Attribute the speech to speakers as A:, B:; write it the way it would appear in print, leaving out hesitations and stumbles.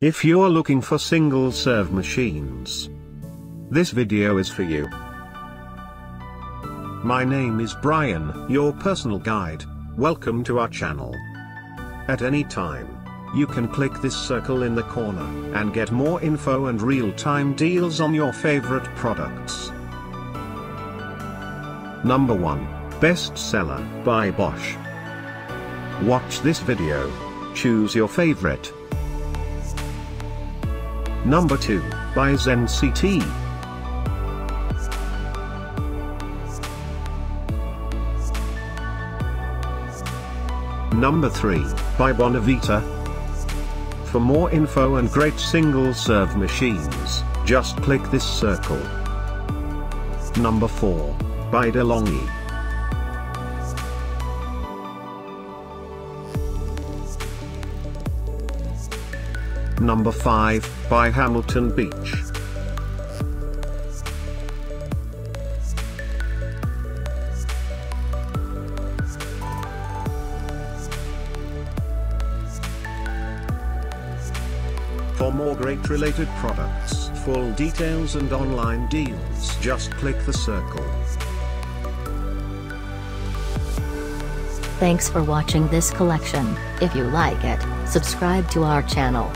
A: If you're looking for single-serve machines, this video is for you. My name is Brian, your personal guide. Welcome to our channel. At any time, you can click this circle in the corner and get more info and real-time deals on your favorite products. Number 1. Bestseller by Bosch. Watch this video. Choose your favorite. Number 2, by ZenCT. Number 3, by BonaVITA. For more info and great single-serve machines, just click this circle. Number 4, by DeLonghi. Number 5, by Hamilton Beach. For more great related products, full details and online deals, just click the circle.
B: Thanks for watching this collection. If you like it, subscribe to our channel.